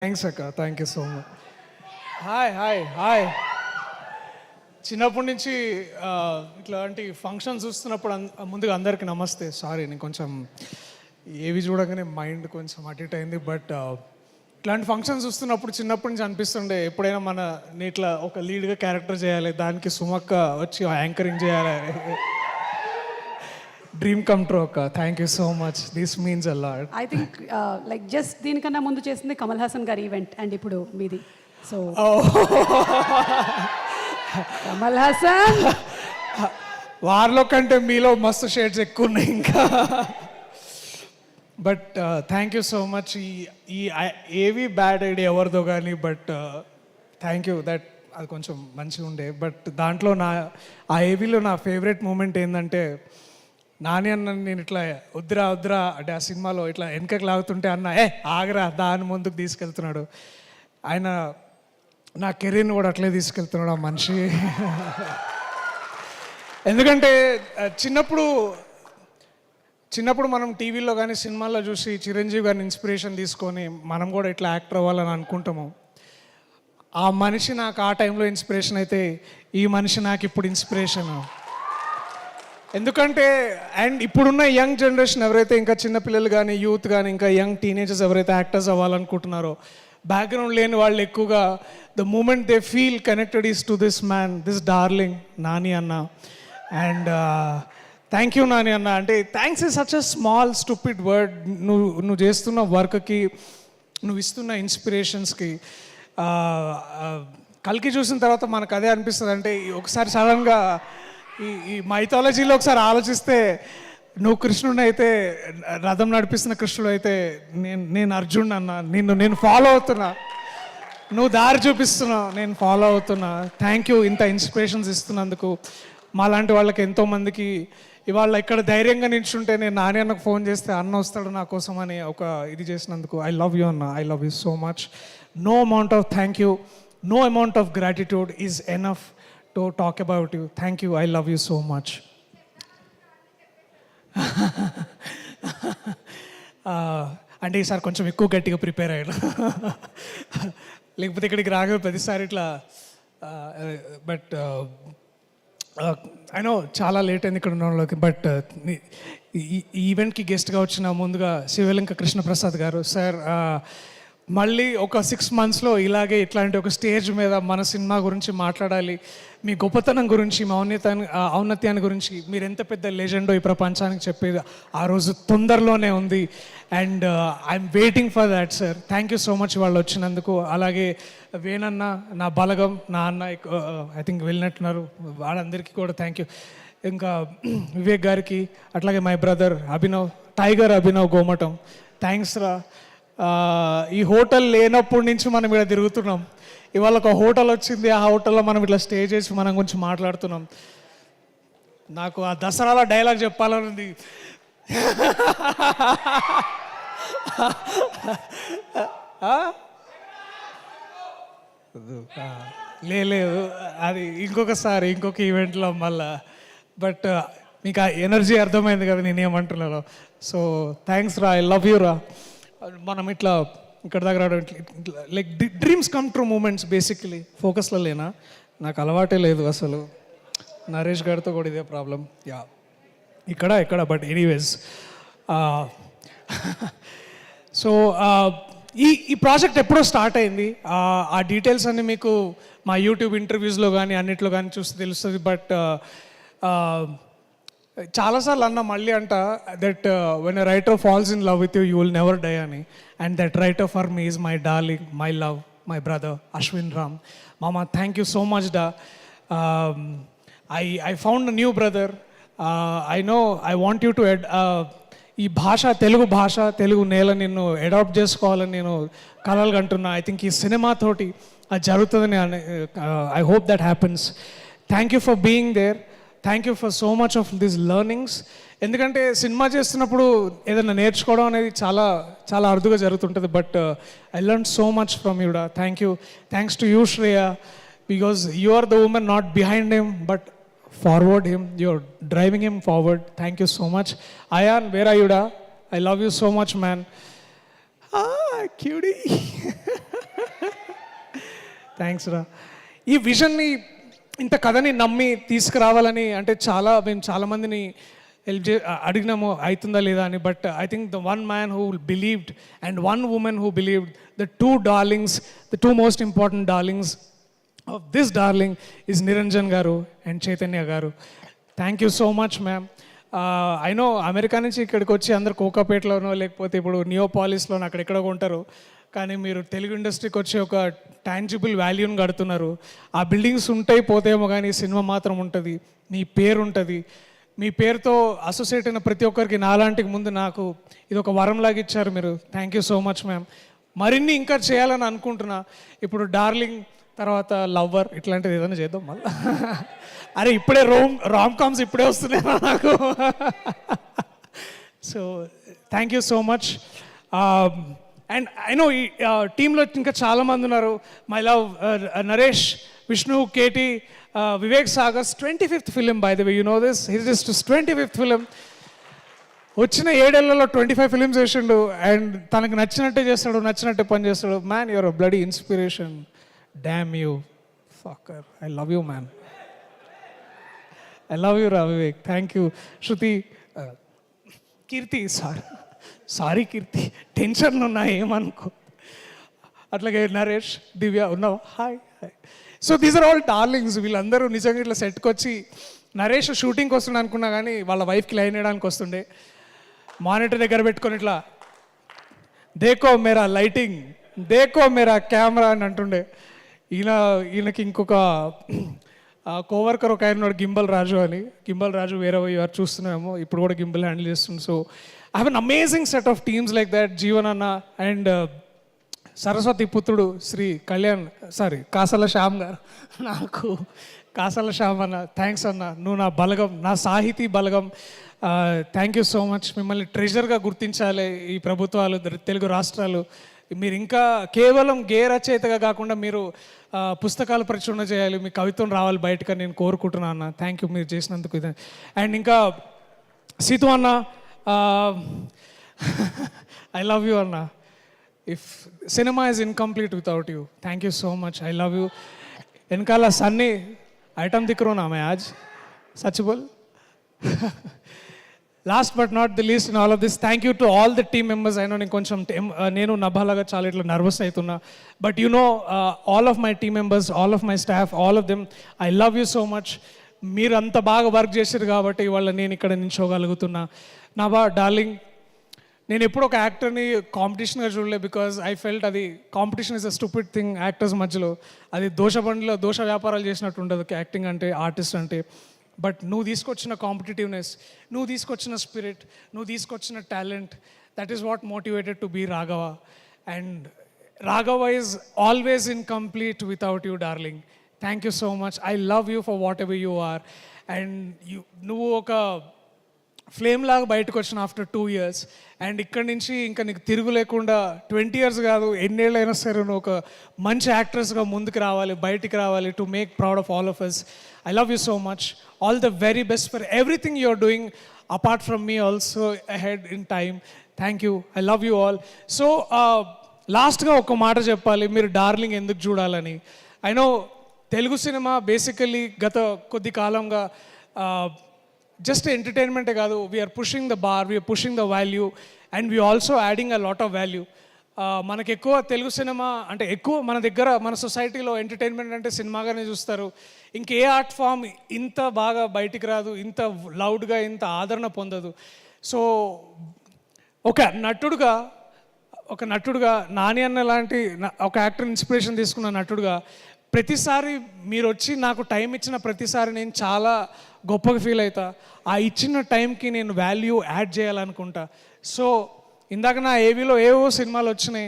Thanks అక్క, thank you so much. Hi hi hi. చిన్నప్పటి నుంచి ఇట్లాంటి ఫంక్షన్స్ చూస్తున్నప్పుడు ముందుగా అందరికీ నమస్తే. సారీ, నేను కొంచెం ఏవి చూడగానే మైండ్ కొంచెం అటు ఇటు అయింది. బట్ ఇట్లాంటి ఫంక్షన్స్ చూస్తున్నప్పుడు చిన్నప్పటి నుంచి అనిపిస్తుండే ఎప్పుడైనా నేను ఇట్లా ఒక లీడ్గా క్యారెక్టర్ చేయాలి, దానికి సుమక్క వచ్చి యాంకరింగ్ చేయాలి. డ్రీమ్ కమ్ ట్రూ అక్క. Thank you so much. This means a lot. I think like just దీనికన్నా ముందు చేసింది కమల్ హాసన్ గారి ఈవెంట్ అండ్ ఇప్పుడు మీది. సో కమల్ హాసన్ వారిలో కంటే మీలో మస్తు షేడ్స్ ఎక్కువ ఉన్నాయి ఇంకా. But thank you so much. ఈ ఏవి బ్యాడ్ ఐడియా ఎవరిదో కానీ, బట్ థ్యాంక్ యూ దట్ అది కొంచెం మంచిగా ఉండే. బట్ దాంట్లో ఆ ఏవీలో నా ఫేవరెట్ మూమెంట్ ఏంటంటే, నాని అన్న నేను ఇట్లా వద్దురా వద్దురా అంటే ఆ సినిమాలో ఇట్లా వెనకకి లాగుతుంటే అన్న ఆగరా దాని ముందుకు తీసుకెళ్తున్నాడు. ఆయన నా కెరీర్ని కూడా అట్లే తీసుకెళ్తున్నాడు ఆ మనిషి. ఎందుకంటే చిన్నప్పుడు మనం టీవీలో కానీ సినిమాల్లో చూసి చిరంజీవి గారిని ఇన్స్పిరేషన్ తీసుకొని మనం కూడా ఇట్లా యాక్టర్ అవ్వాలని అనుకుంటాము. ఆ మనిషి నాకు ఆ టైంలో ఇన్స్పిరేషన్ అయితే, ఈ మనిషి నాకు ఇప్పుడు ఇన్స్పిరేషన్. ఎందుకంటే అండ్ ఇప్పుడున్న యంగ్ జనరేషన్ ఎవరైతే ఇంకా చిన్నపిల్లలు కానీ యూత్ కానీ ఇంకా యంగ్ టీనేజర్స్ ఎవరైతే యాక్టర్స్ అవ్వాలనుకుంటున్నారో, బ్యాక్గ్రౌండ్ లేని వాళ్ళు ఎక్కువగా the moment they feel connected is to this man, this darling Nani అన్న. అండ్ థ్యాంక్ యూ నాని అన్న. అంటే thanks is such a small stupid word. నువ్వు చేస్తున్న వర్క్కి, నువ్వు ఇస్తున్న ఇన్స్పిరేషన్స్కి. కల్కి చూసిన తర్వాత మనకు అదే అనిపిస్తుంది. అంటే ఒకసారి సడన్గా ఈ మైథాలజీలో ఒకసారి ఆలోచిస్తే, నువ్వు కృష్ణుడు అయితే, రథం నడిపిస్తున్న కృష్ణుడు అయితే, నేను అర్జున్ అన్న. నేను ఫాలో అవుతున్నా, నువ్వు దారి చూపిస్తున్నావు, నేను ఫాలో అవుతున్నా. థ్యాంక్ యూ ఇంత ఇన్స్పిరేషన్స్ ఇస్తున్నందుకు. మాలాంటి వాళ్ళకి ఎంతోమందికి ఇవాళ ఇక్కడ ధైర్యంగా నిల్చుంటే, నేను నాని అన్నకు ఫోన్ చేస్తే అన్న వస్తాడు నా కోసం అని ఒక ఇది చేసినందుకు ఐ లవ్ యూ అన్న. I love you so much. No amount of thank you, no amount of gratitude is enough to talk about you. Thank you. I love you so much. అంటే ఈసారి కొంచెం ఎక్కువ గట్టిగా ప్రిపేర్ అయ్యాను. లేకపోతే ఇక్కడికి రాగా ప్రతిసారి ఇట్లా. బట్ ఐ నో చాలా లేట్ అయింది ఇక్కడ ఉన్న వాళ్ళకి. బట్ ఈ ఈవెంట్కి గెస్ట్గా వచ్చిన ముందుగా శివలింక కృష్ణప్రసాద్ గారు సార్, మళ్ళీ ఒక 6 monthsలో ఇలాగే ఇట్లాంటి ఒక స్టేజ్ మీద మన సినిమా గురించి మాట్లాడాలి, మీ గొప్పతనం గురించి, మీ ఔన్నత్యాన్ని గురించి, మీరు ఎంత పెద్ద లెజెండో ఈ ప్రపంచానికి చెప్పేది ఆ రోజు తొందరలోనే ఉంది. And I'm waiting for that sir. Thank you so much వాళ్ళు వచ్చినందుకు. అలాగే వేణన్న, నా బలగం, నా అన్న ఐ థింక్ వెళ్ళినట్టున్నారు, వాళ్ళందరికీ కూడా థ్యాంక్ యూ. ఇంకా వివేక్ గారికి, అట్లాగే my brother Abhinav, tiger Abhinav Gomatam, thanks రా. ఈ హోటల్ లేనప్పటి నుంచి మనం ఇక్కడ తిరుగుతున్నాం. ఇవాళ ఒక హోటల్ వచ్చింది, ఆ హోటల్లో మనం ఇట్లా స్టే చేసి మనం గురించి మాట్లాడుతున్నాం. నాకు ఆ దసరాలో డైలాగ్ చెప్పాలని ఉంది. లేదు, అది ఇంకొకసారి ఇంకొక ఈవెంట్లో మళ్ళా. బట్ మీకు ఆ ఎనర్జీ అర్థమైంది కదా నేనేమంటున్నాను. సో థ్యాంక్స్ రా, ఐ లవ్ యూ రా. మనం ఇట్లా ఇక్కడ దగ్గర like dreams come true moments. Basically ఫోకస్లో లేనా, నాకు అలవాటే లేదు అసలు. నరేష్ గారితో కూడా ఇదే ప్రాబ్లం. యా ఇక్కడ బట్ ఎనీవేస్. సో ఈ ప్రాజెక్ట్ ఎప్పుడో స్టార్ట్ అయింది. ఆ డీటెయిల్స్ అన్నీ మీకు మా యూట్యూబ్ ఇంటర్వ్యూస్లో కానీ అన్నిట్లో కానీ చూస్తే తెలుస్తుంది. బట్ చాలాసార్లు అన్న మళ్ళీ అంట that when a writer falls in love with you, you will never die అని. And that writer for me is my darling, my love, my brother Ashwin Ram. మామ థ్యాంక్ యూ సో మచ్ డా. I found a new brother. I know I want you to ఈ భాష, తెలుగు భాష, తెలుగు నేల నిన్ను adapt చేసుకోవాలని నేను కలలు కంటున్నా. ఐ థింక్ ఈ సినిమాతోటి అది జరుగుతుందని I hope that happens. Thank you for being there. Thank you for so much of this learnings. ఎందుకంటే సినిమా చేస్తున్నప్పుడు ఏదైనా నేర్చుకోవడం అనేది చాలా చాలా అరుదుగా జరుగుతుంటుంది. But I learn so much from యూడా. Thank you. Thanks to you Shreya, because you are the women not behind him but forward him. You are driving him forward. Thank you so much. Ayaan, where are యూడా? I love you so much man. QD. Thanks రా. ఈ విజన్ని ఇంత కథని నమ్మి తీసుకురావాలని అంటే మేము చాలామందిని హెల్ప్ అడిగినాము అవుతుందా లేదా అని. But I think the one man who believed and one women who believed the two most important darlings of this darling is Niranjan గారు అండ్ చైతన్య గారు. Thank you so much ma'am. I know America నుంచి ఇక్కడికి వచ్చి అందరు కోకాపేటలోనో లేకపోతే ఇప్పుడు నియోపాలిస్లోనో అక్కడెక్కడో ఉంటారు, కానీ మీరు తెలుగు ఇండస్ట్రీకి వచ్చి ఒక టాంజిబుల్ వాల్యూని కడుతున్నారు. ఆ బిల్డింగ్స్ ఉంటాయి పోతేమో కానీ సినిమా మాత్రం ఉంటుంది, మీ పేరు ఉంటుంది. మీ పేరుతో అసోసియేట్ అయిన ప్రతి ఒక్కరికి నాలాంటికి ముందు నాకు ఇది ఒక వరంలాగా ఇచ్చారు మీరు. Thank you so much ma'am. మరిన్ని ఇంకా చేయాలని అనుకుంటున్నా. ఇప్పుడు డార్లింగ్ తర్వాత లవ్వర్ ఇట్లాంటిది ఏదైనా చేద్దాం మళ్ళీ. అరే ఇప్పుడే రామ్ కామ్స్ ఇప్పుడే వస్తున్నాయి నాకు. So thank you so much. And I know ఈ టీంలో ఇంకా చాలామంది ఉన్నారు. My love Naresh, Vishnu, KT, Vivek Sagar's 25th film by the way, you know this, his is 25th film. వచ్చిన 7 ఏళ్లలో 25 ఫిలిమ్స్ చేసిండు అండ్ తనకు నచ్చినట్టే చేస్తాడు, నచ్చినట్టే పని చేస్తాడు. Man your bloody inspiration. Damn you fucker. I love you man. I love you రా Vivek. Thank you. Shruti, Keerthi, sorry Keerthi, టెన్షన్లు ఉన్నాయి ఏమనుకో. అట్లాగే నరేష్, దివ్య ఉన్నావా? Hi hi. So these are all darlings. వీళ్ళందరూ నిజంగా ఇట్లా సెట్కి వచ్చి, నరేష్ షూటింగ్కి వస్తుండే అనుకున్నా కానీ వాళ్ళ వైఫ్కి లైన్ వేయడానికి వస్తుండే. మానిటర్ దగ్గర పెట్టుకొని ఇట్లా దేకో మేరా లైటింగ్, దేకో మేరా కెమెరా అని అంటుండే. ఈయనకి ఇంకొక కోవర్కర్ ఒక ఆయన గింబల్ రాజు అని. గింబల్ రాజు వేరే వారు చూస్తున్నామేమో, ఇప్పుడు కూడా గింబల్ హ్యాండిల్ చేస్తుంది. So I have an amazing set of teams like that. Jeevan అన్న అండ్ సరస్వతి పుత్రుడు శ్రీ కాసల శ్యామ్ గారు. నాకు కాసల శ్యామ్ అన్న, థ్యాంక్స్ అన్న, నువ్వు నా బలగం, నా సాహితీ బలగం. Thank you so much. మిమ్మల్ని ట్రెజర్గా గుర్తించాలి ఈ ప్రభుత్వాలు, తెలుగు రాష్ట్రాలు. మీరు ఇంకా కేవలం గే రచయితగా కాకుండా మీరు పుస్తకాలు ప్రచురణ చేయాలి, మీ కవిత్వం రావాలి బయటకు నేను కోరుకుంటున్నాను అన్న. థ్యాంక్ యూ మీరు చేసినందుకు. ఇది అండ్ ఇంకా సీతు అన్న, ఐ లవ్ యూ అన్న. If cinema is incomplete without you. Thank you so much. I love you. వెనకాల సన్నీ ఐటమ్ దిక్కు నా మే ఆజ్ సచ్ బోల్. Last but not the least in all of this, thank you to all the team members. అయినా నేను కొంచెం నేను నభాలాగా చాలా ఇట్లా నర్వస్ అవుతున్నా. But you know all of my team members, all of my staff, all of them, I love you so much. మీరు అంత బాగా వర్క్ చేశారు కాబట్టి ఇవాళ నేను ఇక్కడ నిల్చోగలుగుతున్నా. నభా డార్లింగ్, నేను ఎప్పుడు ఒక యాక్టర్ని కాంపిటీషన్గా చూడలే. బికాజ్ ఐ ఫెల్ట్ అది competition is a stupid thing actors మధ్యలో. అది దోష వ్యాపారాలు చేసినట్టు ఉండదు యాక్టింగ్ అంటే, ఆర్టిస్ట్ అంటే. బట్ నువ్వు తీసుకొచ్చిన కాంపిటేటివ్నెస్, నువ్వు తీసుకొచ్చిన స్పిరిట్, నువ్వు తీసుకొచ్చిన talent, that is what motivated to be Raghava. And Raghava is always incomplete without you darling. Thank you so much. I love you for whatever you are. And నువ్వు ఒక flame లాగా బయటకు వచ్చిన ఆఫ్టర్ 2 years. అండ్ ఇక్కడి నుంచి ఇంకా నీకు తిరుగు లేకుండా 20 years కాదు, ఎన్నేళ్ళైనా సరే నువ్వు ఒక మంచి యాక్ట్రెస్గా ముందుకు రావాలి, బయటికి రావాలి, to make proud of all of us. I love you so much. All the very best for everything you're doing apart from me also ahead in time. Thank you. I love you all. So లాస్ట్గా ఒక మాట చెప్పాలి, మీరు Darling ఎందుకు చూడాలని. I know Telugu cinema basically గత కొద్ది కాలంగా జస్ట్ ఎంటర్టైన్మెంటే కాదు, we are pushing the bar, we are pushing the value and we also adding a lot of value. మనకు ఎక్కువ తెలుగు సినిమా అంటే ఎక్కువ మన దగ్గర మన సొసైటీలో ఎంటర్టైన్మెంట్ అంటే సినిమాగానే చూస్తారు. ఇంకే ఆర్ట్ ఫామ్ ఇంత బాగా బయటికి రాదు, ఇంత లౌడ్గా, ఇంత ఆదరణ పొందదు. సో ఒక నటుడుగా నాని అన్న లాంటి ఒక యాక్టర్ ఇన్స్పిరేషన్ తీసుకున్న నటుడుగా ప్రతిసారి మీరు వచ్చి నాకు టైం ఇచ్చిన ప్రతిసారి నేను చాలా గొప్పగా ఫీల్ అవుతా. ఆ ఇచ్చిన టైంకి నేను వాల్యూ యాడ్ చేయాలనుకుంటా. సో ఇందాక నా ఏవీలో ఏవో సినిమాలు వచ్చినాయి,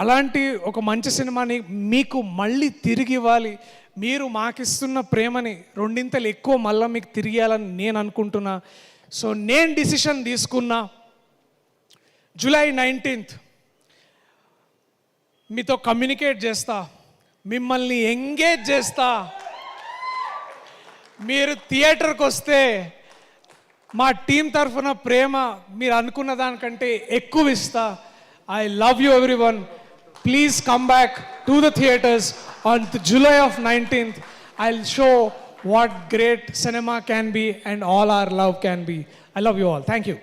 అలాంటి ఒక మంచి సినిమాని మీకు మళ్ళీ తిరిగి ఇవ్వాలి. మీరు మాకిస్తున్న ప్రేమని 2 ఎక్కువ మళ్ళీ మీకు తిరిగేయాలని నేను అనుకుంటున్నా. సో నేను డిసిషన్ తీసుకున్నా, July 19th మీతో కమ్యూనికేట్ చేస్తా, మిమ్మల్ని ఎంగేజ్ చేస్తా. మీరు థియేటర్కి వస్తే మా టీం తరఫున ప్రేమ మీరు అనుకున్న దానికంటే ఎక్కువ ఇస్తా. I love you everyone. please come back to the theaters on the July of 19th. I'll show what great cinema can be and all our love can be. I love you all. Thank you.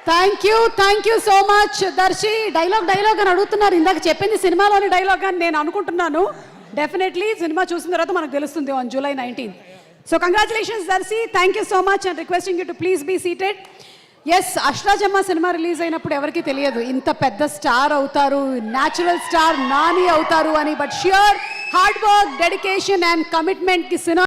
Thank you so much. Darshi dialogue అని అడుగుతున్నారు. ఇందాక చెప్పింది సినిమాలోని dialogue అని నేను అనుకుంటున్నాను. Definitely cinema చూసిన తర్వాత మనకు తెలుస్తుంది on July 19th. So congratulations Darshi, thank you so much and requesting you to please be seated. Yes, Ashtachamma cinema release అయినప్పుడు ఎవరికి తెలియదు ఇంత పెద్ద స్టార్ అవుతారు, న్యాచురల్ స్టార్ నాని అవుతారు అని. But sure hard work, dedication and కమిట్మెంట్కి సినిమా